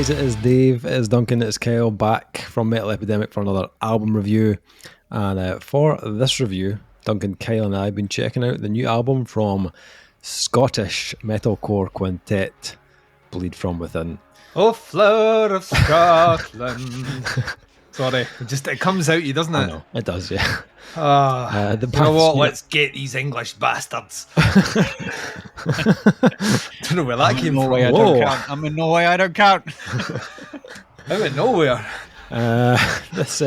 guys, it is Dave, it is Duncan, it is Kyle back from Metal Epidemic for another album review. And for this review, Duncan, Kyle and I have been checking out the new album from Scottish metalcore quintet, Bleed From Within. Oh, flower of Scotland. Sorry, it comes out you, doesn't it? I know, it does, yeah. You know what? Let's get these English bastards. Don't know where that came from. I'm in Norway, I don't count. I'm in nowhere. This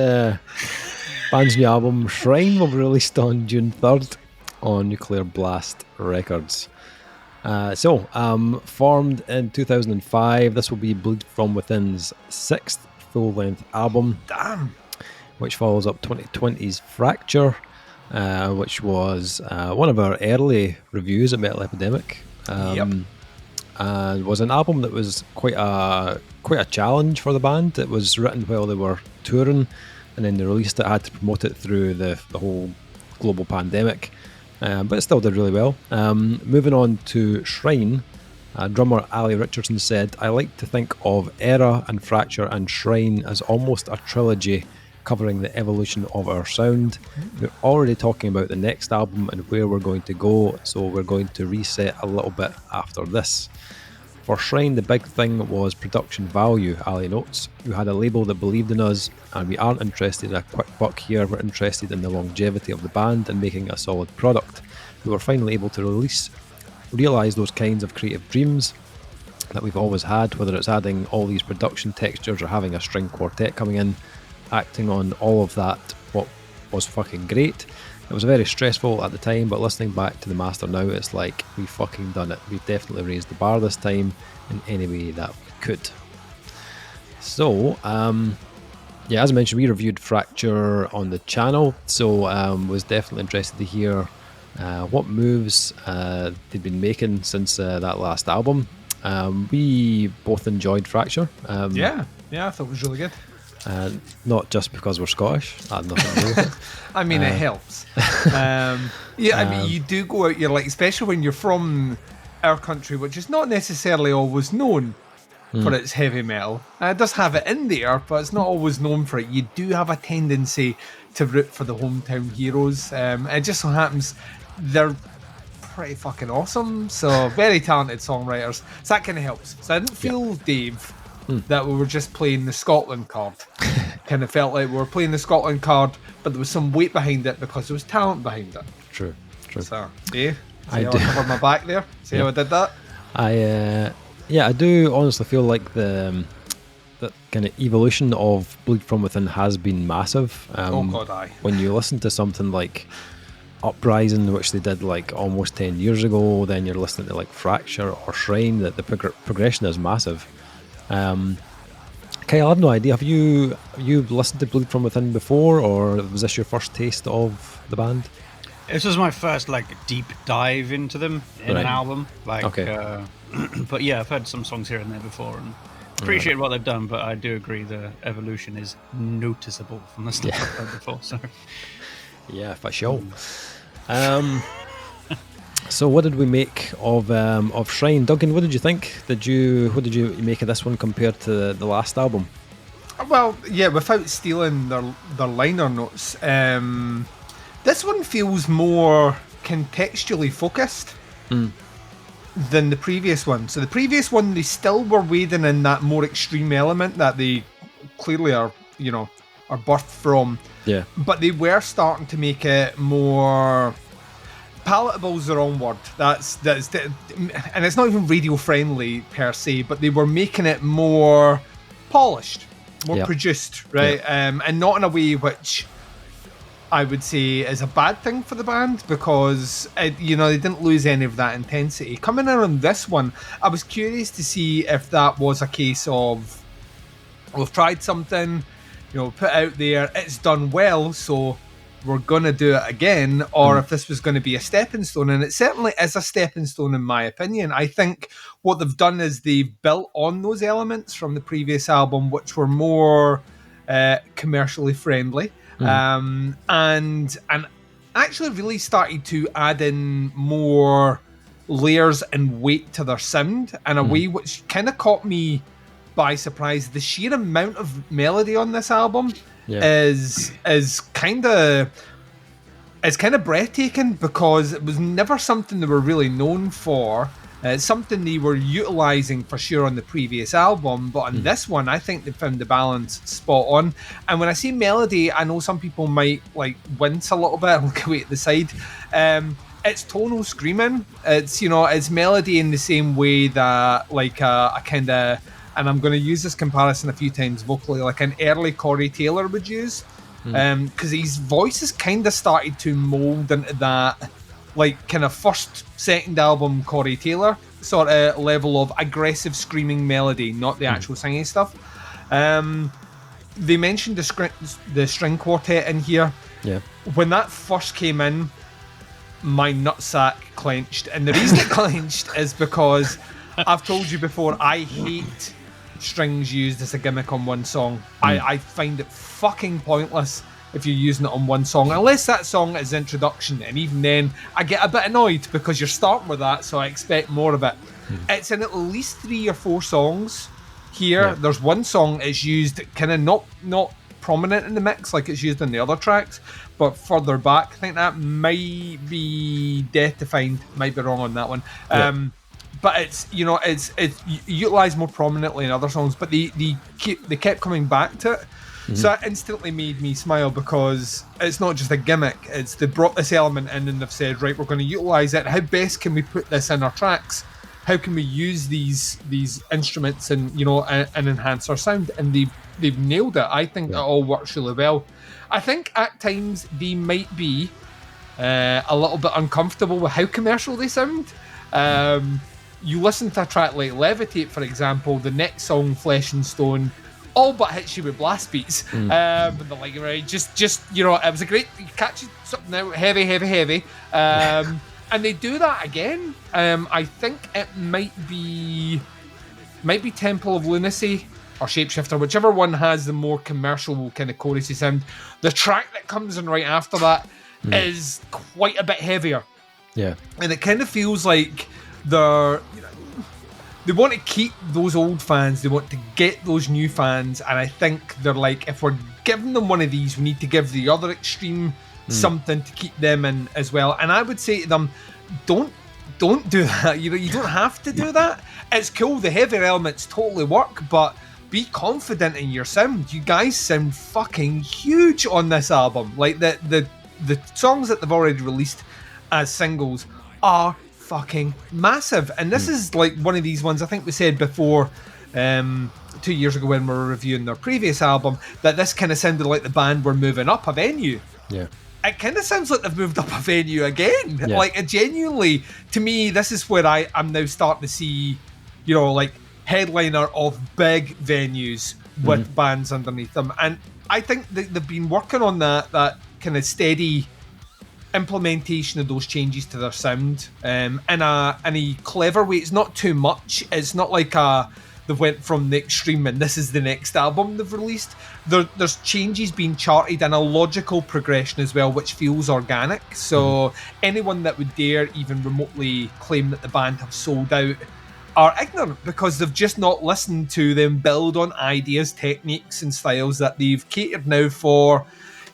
band's new album, Shrine, will be released on June 3rd on Nuclear Blast Records. Formed in 2005, this will be Bleed From Within's 6th full-length album. Damn. Which follows up 2020's Fracture, which was one of our early reviews at Metal Epidemic. And was an album that was quite a challenge for the band. It was written while they were touring, and then they released it. I had to promote it through the whole global pandemic, but it still did really well. Moving on to Shrine, drummer Ali Richardson said, "I like to think of Era and Fracture and Shrine as almost a trilogy covering the evolution of our sound. We're already talking about the next album and where we're going to go, so we're going to reset a little bit after this." For Shrine, the big thing was production value, Ali notes. "We had a label that believed in us, and we aren't interested in a quick buck here, we're interested in the longevity of the band and making a solid product. We were finally able to realise those kinds of creative dreams that we've always had, whether it's adding all these production textures or having a string quartet coming in. Acting on all of that, what was fucking great. It was very stressful at the time, but listening back to the master now, it's like, we fucking done it. We've definitely raised the bar this time in any way that we could." So, as I mentioned, we reviewed Fracture on the channel, so was definitely interested to hear what moves they'd been making since that last album. We both enjoyed Fracture. I thought it was really good. Not just because we're Scottish. I had nothing to do with it. I mean, it helps. I mean, you do go out, you're like, especially when you're from our country, which is not necessarily always known for its heavy metal. It does have it in there, but it's not always known for it. You do have a tendency to root for the hometown heroes. It just so happens they're pretty fucking awesome. So, very talented songwriters. So that kind of helps. So I didn't feel, Dave, that we were just playing the Scotland card. Kind of felt like we were playing the Scotland card, but there was some weight behind it because there was talent behind it. True. So, see how I covered my back there? See how I did that? I do honestly feel like the kind of evolution of Bleed From Within has been massive. Oh god, aye. When you listen to something like Uprising, which they did like almost 10 years ago, then you're listening to like Fracture or Shrine, that the progression is massive. Kyle, I have no idea. Have you listened to Bleed From Within before, or was this your first taste of the band? This was my first deep dive into them in an album. Okay. But yeah, I've heard some songs here and there before and appreciate what they've done, but I do agree the evolution is noticeable from the stuff I've heard before. So yeah, for sure. So what did we make of Shrine? Duncan, what did you think? What did you make of this one compared to the last album? Well, yeah, without stealing their liner notes, this one feels more contextually focused than the previous one. So the previous one, they still were wading in that more extreme element that they clearly are birthed from. Yeah. But they were starting to make it more... Palatable's the wrong word. And it's not even radio friendly per se, but they were making it more polished, more produced, right? And not in a way which I would say is a bad thing for the band, because they didn't lose any of that intensity. Coming in on this one, I was curious to see if that was a case of we've tried something, put out there, it's done well, so we're going to do it again, or if this was going to be a stepping stone. And it certainly is a stepping stone in my opinion. I think what they've done is they've built on those elements from the previous album, which were more commercially friendly, and actually really started to add in more layers and weight to their sound in a way which kind of caught me by surprise. The sheer amount of melody on this album is kind of breathtaking, because it was never something they were really known for. It's something they were utilising for sure on the previous album, but on this one, I think they found the balance spot on. And when I say melody, I know some people might like wince a little bit and look away at the side. It's tonal screaming. It's, you know, it's melody in the same way that like a kind of, and I'm going to use this comparison a few times vocally, like an early Corey Taylor would use, because his voice has kind of started to mould into that, like kind of first, second album Corey Taylor sort of level of aggressive screaming melody, not the actual singing stuff. They mentioned the string quartet in here. Yeah. When that first came in, my nutsack clenched, and the reason it clenched is because I've told you before, I hate strings used as a gimmick on one song. I find it fucking pointless if you're using it on one song, unless that song is introduction, and even then I get a bit annoyed because you're starting with that, so I expect more of it. It's in at least 3 or 4 songs here. There's one song that's used kind of not prominent in the mix like it's used in the other tracks, but further back. I think that might be Death Defined, might be wrong on that one. But it's, you know, it's utilised more prominently in other songs, but they kept coming back to it. So that instantly made me smile, because it's not just a gimmick, it's they brought this element in and they've said, right, we're going to utilise it. How best can we put this in our tracks? How can we use these instruments and, you know, and enhance our sound? And they've nailed it. I think it all works really well. I think at times they might be a little bit uncomfortable with how commercial they sound. You listen to a track like Levitate, for example, the next song, Flesh and Stone, all but hits you with blast beats. But they're like, right, just you know, it was a great, you catch something out heavy. And they do that again. I think it might be Temple of Lunacy or Shapeshifter, whichever one has the more commercial kind of chorusy sound. The track that comes in right after that is quite a bit heavier. Yeah. And it kind of feels like they're, you know, they want to keep those old fans, they want to get those new fans, and I think they're like, if we're giving them one of these, we need to give the other extreme something to keep them in as well. And I would say to them, don't do that. You know, you don't have to do that. It's cool, the heavier elements totally work, but be confident in your sound. You guys sound fucking huge on this album. Like the songs that they've already released as singles are fucking massive, and this is like one of these ones. I think we said before 2 years ago when we were reviewing their previous album that this kind of sounded like the band were moving up a venue. It kind of sounds like they've moved up a venue again. Like, it genuinely, to me, this is where I'm now starting to see, you know, like headliner of big venues with bands underneath them, and I think they've been working on that kind of steady implementation of those changes to their sound in a clever way. It's not too much. It's not like they went from the extreme and this is the next album they've released. There's changes being charted and a logical progression as well, which feels organic. So anyone that would dare even remotely claim that the band have sold out are ignorant, because they've just not listened to them build on ideas, techniques and styles that they've catered now for,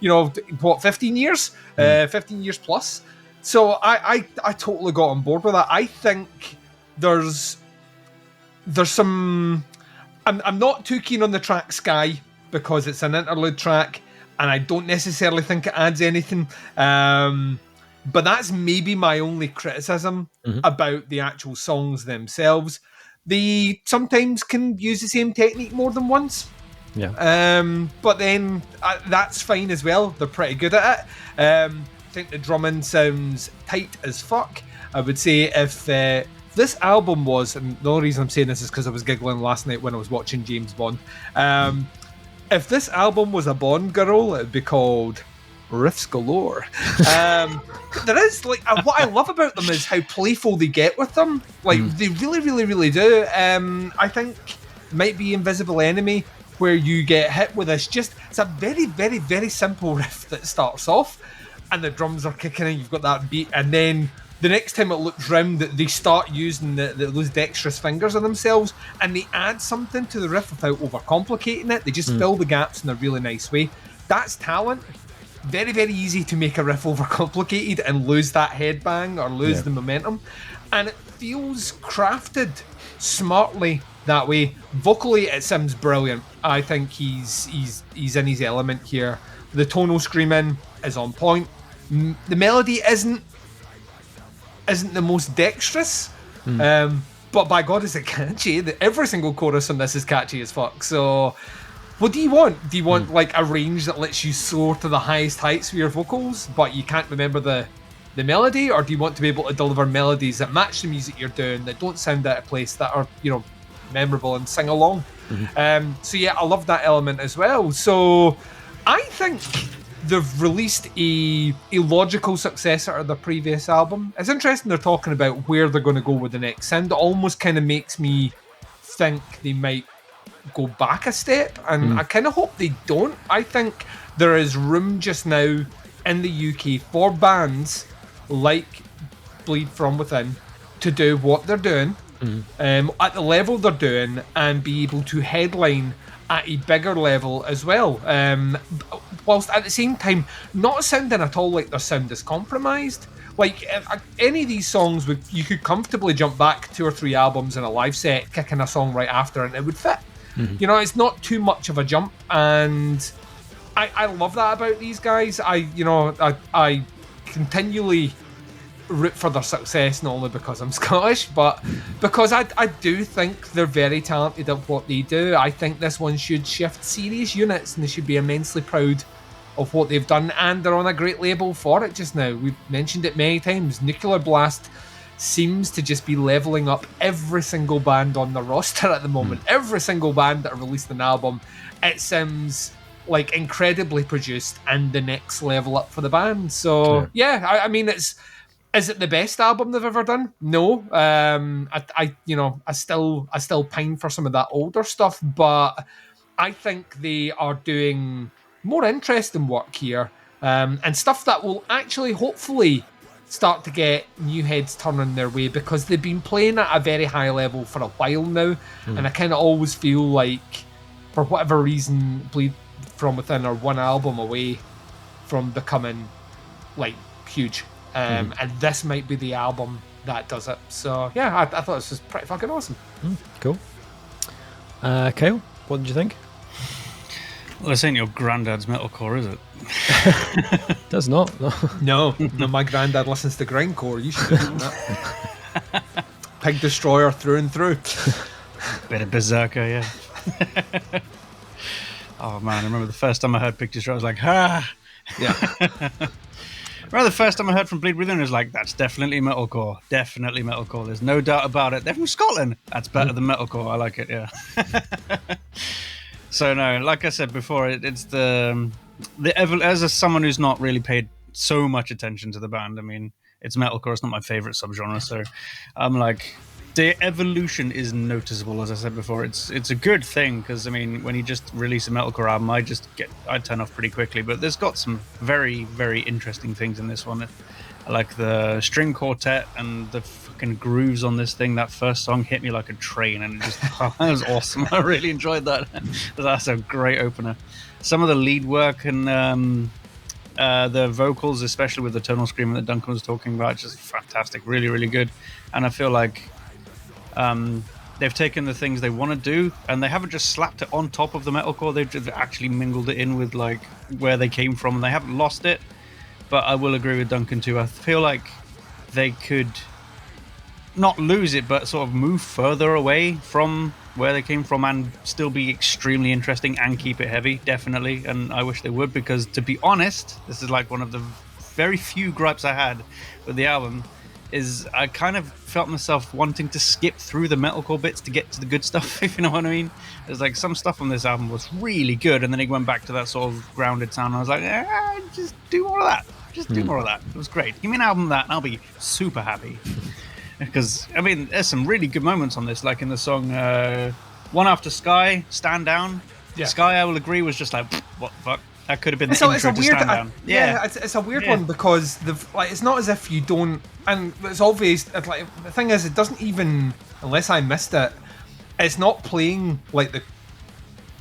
you know, what, 15 years? 15 years plus. So I totally got on board with that. I think there's some... I'm not too keen on the track Sky, because it's an interlude track, and I don't necessarily think it adds anything. But that's maybe my only criticism about the actual songs themselves. They sometimes can use the same technique more than once. But then that's fine as well. They're pretty good at it. I think the drumming sounds tight as fuck. I would say if this album was, and the only reason I'm saying this is because I was giggling last night when I was watching James Bond. If this album was a Bond girl, it'd be called Riffs Galore. There is, like, what I love about them is how playful they get with them. Like, they really, really, really do. I think might be Invisible Enemy, where you get hit with this, it's a very, very, very simple riff that starts off, and the drums are kicking in, you've got that beat, and then the next time it looks round, that they start using those dexterous fingers on themselves, and they add something to the riff without overcomplicating it. They just fill the gaps in a really nice way. That's talent. Very, very easy to make a riff overcomplicated and lose that headbang or lose the momentum. And it feels crafted smartly that way. Vocally, it sounds brilliant. I think he's in his element here. The tonal screaming is on point. The melody isn't the most dexterous, but by God, is it catchy. Every single chorus on this is catchy as fuck. So what do you want? Do you want like a range that lets you soar to the highest heights with your vocals, but you can't remember the melody? Or do you want to be able to deliver melodies that match the music you're doing, that don't sound out of place, that are, memorable and sing along? So yeah, I love that element as well. So I think they've released a logical successor to the previous album. It's interesting they're talking about where they're going to go with the next sound. It almost kind of makes me think they might go back a step, and I kind of hope they don't. I think there is room just now in the UK for bands like Bleed From Within to do what they're doing at the level they're doing, and be able to headline at a bigger level as well, whilst at the same time not sounding at all like their sound is compromised. Like any of these songs, you could comfortably jump back 2 or 3 albums in a live set, kicking a song right after, and it would fit. It's not too much of a jump, and I love that about these guys. I continually root for their success, not only because I'm Scottish, but because I do think they're very talented at what they do. I think this one should shift serious units, and they should be immensely proud of what they've done, and they're on a great label for it just now. We've mentioned it many times. Nuclear Blast seems to just be leveling up every single band on the roster at the moment. Every single band that released an album, it seems like incredibly produced and the next level up for the band. So I mean, is it the best album they've ever done? No. I still pine for some of that older stuff, but I think they are doing more interesting work here, and stuff that will actually hopefully start to get new heads turning their way, because they've been playing at a very high level for a while now, and I kind of always feel like, for whatever reason, Bleed From Within are one album away from becoming like huge, and this might be the album that does it. So yeah, I thought this was pretty fucking awesome. Cool. Kyle, what did you think? Well, this ain't your granddad's metalcore, is it? Does not. No. No, my granddad listens to grindcore. You should have known that. Pig Destroyer through and through. Bit of Berserker, yeah. Oh man, I remember the first time I heard Pig Destroyer, I was like, ah! Yeah. Remember the first time I heard from Bleed Within, I was like, that's definitely metalcore. Definitely metalcore. There's no doubt about it. They're from Scotland. That's better than metalcore. I like it, yeah. So no, like I said before, it's as someone who's not really paid so much attention to the band. I mean, it's metalcore. It's not my favorite subgenre, so I'm like, the evolution is noticeable. As I said before, it's a good thing, because I mean, when you just release a metalcore album, I turn off pretty quickly. But there's got some very, very interesting things in this one. I like the string quartet and the fucking grooves on this thing. That first song hit me like a train, and it just that was awesome. I really enjoyed that. That's a great opener. Some of the lead work and the vocals, especially with the tonal screaming that Duncan was talking about, just fantastic. Really, really good. And I feel like they've taken the things they want to do, and they haven't just slapped it on top of the metalcore. They've just actually mingled it in with like where they came from, and they haven't lost it. But I will agree with Duncan too. I feel like they could not lose it, but sort of move further away from where they came from and still be extremely interesting and keep it heavy, definitely. And I wish they would, because to be honest, this is like one of the very few gripes I had with the album, is I kind of felt myself wanting to skip through the metalcore bits to get to the good stuff, if you know what I mean. There's like some stuff on this album was really good, and then it went back to that sort of grounded sound, and I was like, just do more of that. Just do more of that. It was great. Give me an album of that, and I'll be super happy. Because, I mean, there's some really good moments on this, like in the song One After Sky, Stand Down. Sky, I will agree, was just like, what the fuck? That could have been the intro to Stand Down. It's a weird one because it's not as if you don't, and it's obvious. Like the thing is, it doesn't even, unless I missed it, it's not playing like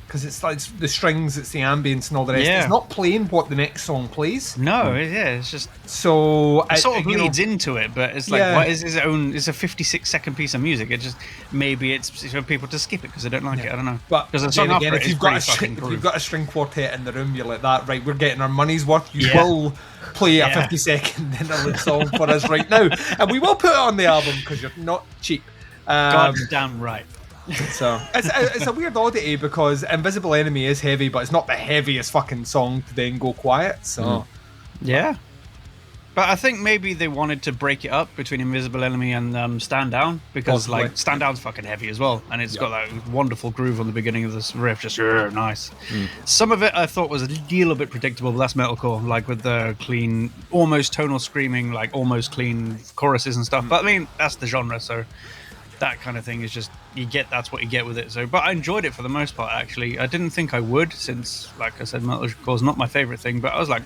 because it's like the strings, it's the ambience and all the rest. Yeah. It's not playing what the next song plays. No, it's just so it sort of leads into it, but it's like what is his own? It's a 56-second piece of music. It just maybe it's for people to skip it because they don't like it. I don't know. But because the song again, if you've got a string quartet in the room, you're like that. Right, we're getting our money's worth. You will play a 50-second interlude song for us right now, and we will put it on the album because you're not cheap. God damn right. So it's a weird oddity because Invisible Enemy is heavy, but it's not the heaviest fucking song to then go quiet. So yeah, but I think maybe they wanted to break it up between Invisible Enemy and Stand Down because possibly. Like Stand Down's fucking heavy as well, and it's got that wonderful groove on the beginning of this riff, just nice. Some of it I thought was a little bit predictable, but that's metalcore, like with the clean, almost tonal screaming, like almost clean choruses and stuff. But I mean, that's the genre, so. That kind of thing is just that's what you get with it. So, but I enjoyed it for the most part. Actually, I didn't think I would, since, like I said, metalcore is not my favorite thing. But I was like,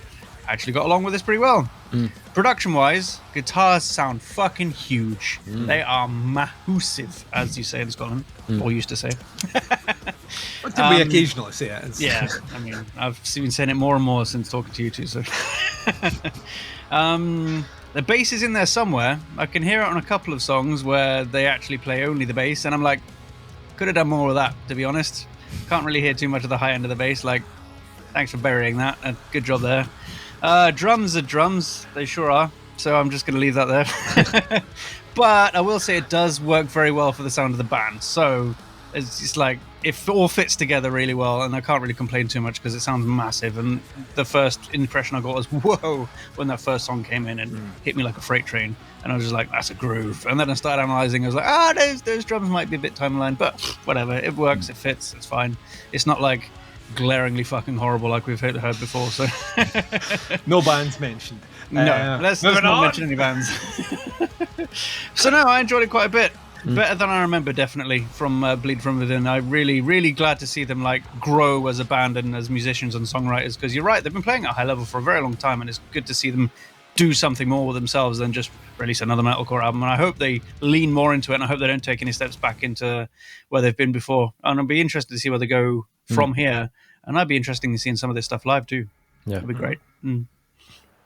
I actually got along with this pretty well. Production-wise, guitars sound fucking huge. They are massive, as you say in Scotland, or used to say. We occasionally say it. Yeah, I mean, I've been saying it more and more since talking to you two. So. The bass is in there somewhere. I can hear it on a couple of songs where they actually play only the bass, and I'm like, could have done more of that, to be honest. Can't really hear too much of the high end of the bass. Like, thanks for burying that. Good job there. Drums are drums. They sure are. So I'm just going to leave that there. But I will say it does work very well for the sound of the band. So it's just like, it all fits together really well, and I can't really complain too much because it sounds massive. And the first impression I got was, whoa, when that first song came in and hit me like a freight train. And I was just like, that's a groove. And then I started analysing. I was like, those drums might be a bit timeline, but whatever. It works, it fits, it's fine. It's not like glaringly fucking horrible like we've heard before. So no bands mentioned. No, let's not mention any bands. So no, I enjoyed it quite a bit. Better than I remember, definitely, from Bleed From Within. I'm really, really glad to see them like grow as a band and as musicians and songwriters, because you're right, they've been playing at a high level for a very long time, and it's good to see them do something more with themselves than just release another metalcore album. And I hope they lean more into it, and I hope they don't take any steps back into where they've been before. And I'll be interested to see where they go from here, and I'd be interested in seeing some of this stuff live too. Yeah, it'd be great.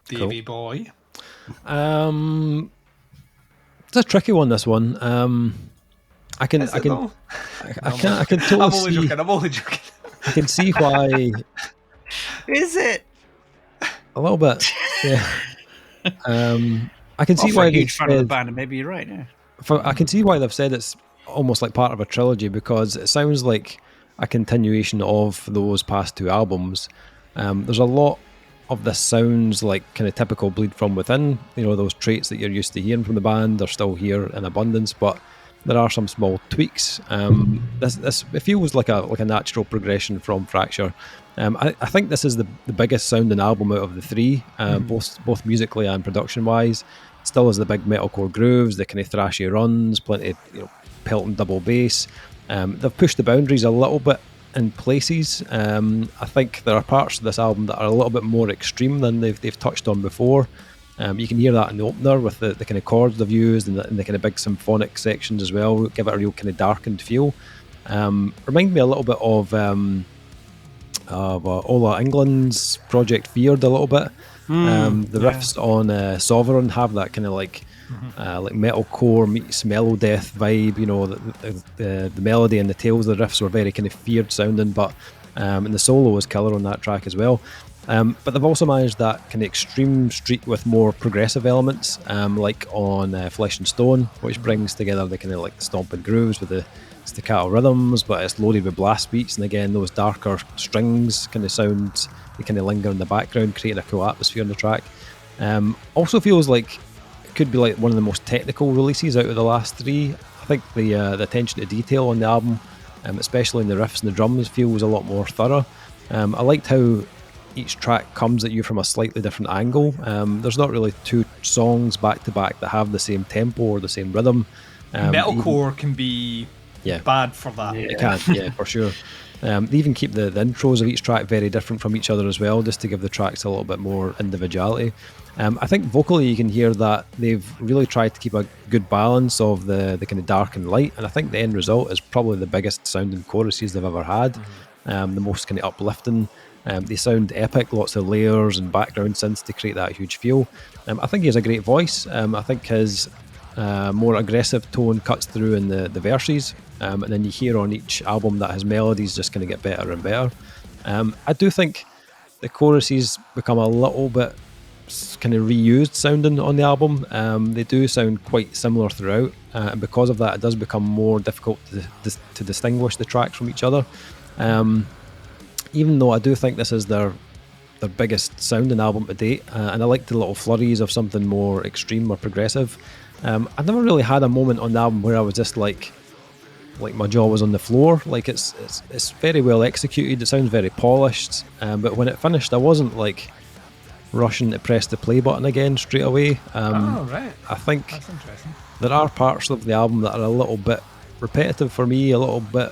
Davey boy. It's a tricky one, this one. I can totally see. I'm only joking. I can see why. Is it? A little bit, yeah. I can see why. I'm a huge fan of the band, and maybe you're right. Yeah. I can see why they've said it's almost like part of a trilogy, because it sounds like a continuation of those past two albums. There's a lot of this sounds like kind of typical Bleed From Within. You know, those traits that you're used to hearing from the band are still here in abundance, but there are some small tweaks. This it feels like a natural progression from Fracture. I think this is the biggest sounding album out of the three, both musically and production wise. It still has the big metalcore grooves, the kind of thrashy runs, plenty of pelting double bass. They've pushed the boundaries a little bit in places. I think there are parts of this album that are a little bit more extreme than they've touched on before. You can hear that in the opener with the kind of chords they've used and the kind of big symphonic sections as well. Give it a real kind of darkened feel. Remind me a little bit of Ola England's Project Feared a little bit. The riffs on Sovereign have that kind of like metalcore meets melodeath vibe. You know, the melody and the tails of the riffs were very kind of feared sounding, but and the solo was killer on that track as well. But they've also managed that kind of extreme streak with more progressive elements, like on Flesh and Stone, which brings together the kind of like stomping grooves with the staccato rhythms, but it's loaded with blast beats, and again those darker strings kind of sounds, they kind of linger in the background, creating a cool atmosphere in the track. Also feels like it could be like one of the most technical releases out of the last three. I think the attention to detail on the album, especially in the riffs and the drums, feels a lot more thorough. I liked how each track comes at you from a slightly different angle. There's not really two songs back to back that have the same tempo or the same rhythm. Metalcore can be bad for that. It can, for sure. They even keep the intros of each track very different from each other as well, just to give the tracks a little bit more individuality. I think vocally you can hear that they've really tried to keep a good balance of the kind of dark and light, and I think the end result is probably the biggest sounding choruses they've ever had, the most kind of uplifting. They sound epic, lots of layers and background synths to create that huge feel. I think he has a great voice. I think his more aggressive tone cuts through in the verses, and then you hear on each album that his melodies just kind of get better and better. I do think the choruses become a little bit kind of reused sounding on the album. They do sound quite similar throughout, and because of that it does become more difficult to distinguish the tracks from each other, even though I do think this is their biggest sounding album to date, and I like the little flurries of something more extreme or progressive. I never really had a moment on the album where I was just like my jaw was on the floor. Like it's very well executed, it sounds very polished, but when it finished I wasn't like rushing to press the play button again straight away. Right. I think That's interesting. there are parts of the album that are a little bit repetitive for me, a little bit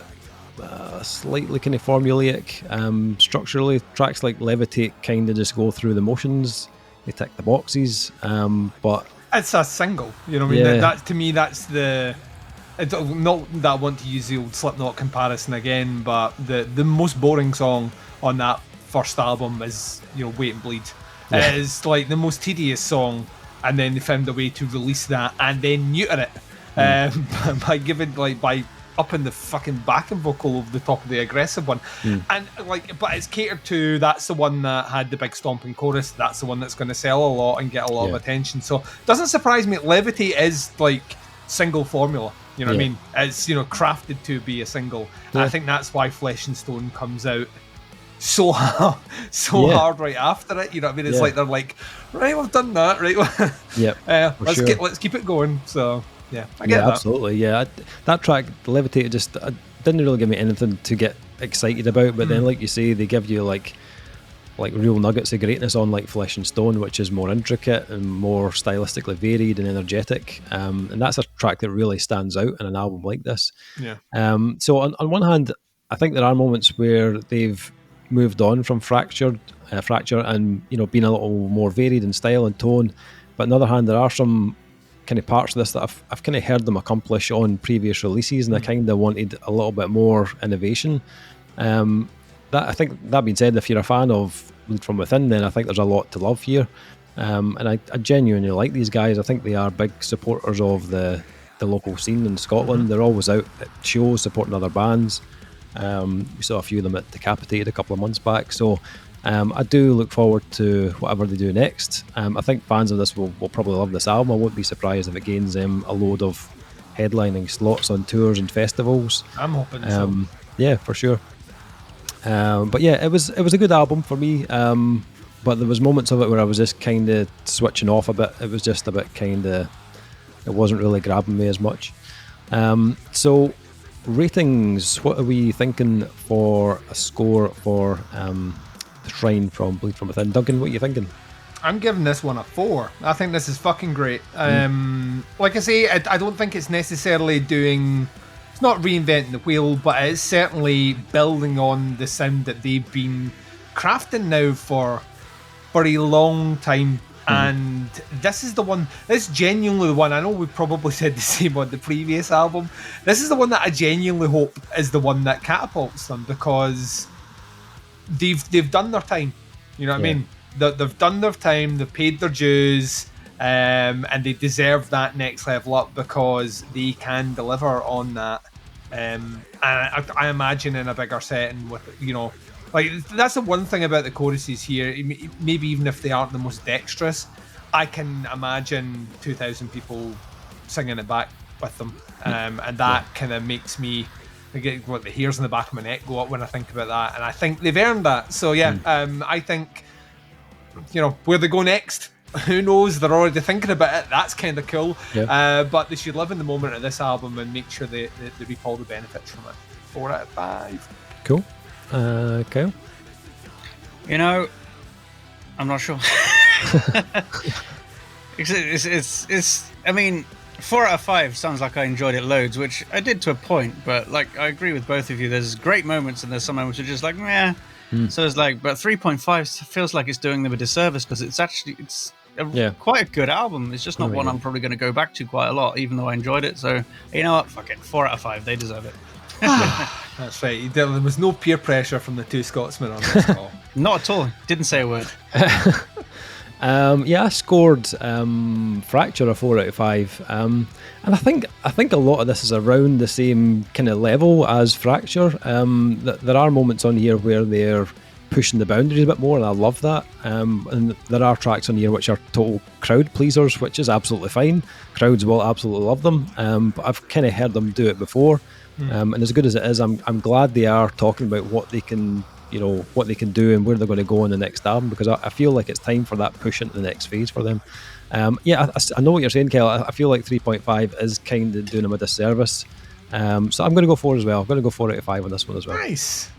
slightly kind of formulaic structurally. Tracks like Levitate kind of just go through the motions, they tick the boxes, but It's a single, you know what I mean? That to me, that's the... Not that I want to use the old Slipknot comparison again, but the most boring song on that first album is, Wait and Bleed. It is like the most tedious song, and then they found a way to release that and then neuter it by upping the fucking backing vocal over the top of the aggressive one. And but it's catered to, that's the one that had the big stomping chorus, that's the one that's going to sell a lot and get a lot of attention. So it doesn't surprise me. Levitate is like single formula, you know what I mean? It's crafted to be a single. And I think that's why Flesh and Stone comes out so hard right after it, you know what I mean? It's like they're like, right, we've done that, right? Let's keep it going. So I get that. Absolutely. That track Levitate just didn't really give me anything to get excited about, but then like you say, they give you like real nuggets of greatness on like Flesh and Stone, which is more intricate and more stylistically varied and energetic, and that's a track that really stands out in an album like this. So on one hand, I think there are moments where they've moved on from Fracture and been a little more varied in style and tone, but on the other hand there are some kind of parts of this that I've kind of heard them accomplish on previous releases, and I kind of wanted a little bit more innovation. That, I think, that being said, if you're a fan of Bleed From Within, then I think there's a lot to love here, and I genuinely like these guys. I think they are big supporters of the local scene in Scotland. They're always out at shows supporting other bands. We saw a few of them at Decapitated a couple of months back, so I do look forward to whatever they do next. I think fans of this will probably love this album. I won't be surprised if it gains them a load of headlining slots on tours and festivals. I'm hoping so. Yeah, for sure. But yeah, it was a good album for me. But there was moments of it where I was just kind of switching off a bit. It was just a bit it wasn't really grabbing me as much. So ratings, what are we thinking for a score for the Shrine from Bleed From Within? Duncan, what are you thinking? I'm giving this one a 4. I think this is fucking great. Like I say, I don't think it's necessarily it's not reinventing the wheel, but it's certainly building on the sound that they've been crafting now for a long time. And this is genuinely the one, I know we probably said the same on the previous album, this is the one that I genuinely hope is the one that catapults them, because they've done their time, you know what I mean? They've done their time, they've paid their dues, and they deserve that next level up because they can deliver on that. And I imagine in a bigger setting with, like, that's the one thing about the choruses here. Maybe even if they aren't the most dexterous, I can imagine 2,000 people singing it back with them, and that kind of makes me get the hairs in the back of my neck go up when I think about that. And I think they've earned that. So I think, where they go next, who knows? They're already thinking about it. That's kind of cool. But they should live in the moment of this album and make sure they reap all the benefits from it. 4 out of 5. Cool. Kyle? I'm not sure. It's I mean, 4 out of 5 sounds like I enjoyed it loads, which I did to a point, but like I agree with both of you. There's great moments and there's some moments which are just like, meh. So it's like, but 3.5 feels like it's doing them a disservice because it's quite a good album. It's just not one I'm probably going to go back to quite a lot, even though I enjoyed it. So you know what? Fuck it. 4 out of 5. They deserve it. That's right. There was no peer pressure from the two Scotsmen on this call. Not at all. Didn't say a word. I scored Fracture a 4 out of 5, and I think a lot of this is around the same kind of level as Fracture. There are moments on here where they're pushing the boundaries a bit more, and I love that. And there are tracks on here which are total crowd pleasers, which is absolutely fine. Crowds will absolutely love them, but I've kind of heard them do it before. And as good as it is, I'm glad they are talking about what they can. What they can do and where they're going to go in the next album, because I feel like it's time for that push into the next phase for them. I know what you're saying, Kyle. I feel like 3.5 is kind of doing them a disservice. So I'm going to go 4 as well. I'm going to go 4 out of 5 on this one as well. Nice.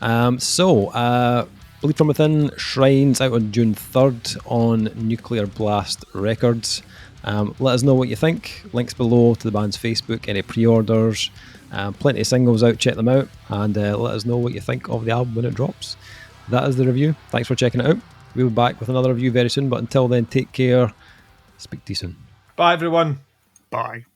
Bleed From Within, Shrines, out on June 3rd on Nuclear Blast Records. Let us know what you think. Links below to the band's Facebook, any pre-orders. Plenty of singles out, check them out, and let us know what you think of the album when it drops. That is the review. Thanks for checking it out. We'll be back with another review very soon, but until then, take care. Speak to you soon. Bye, everyone. Bye.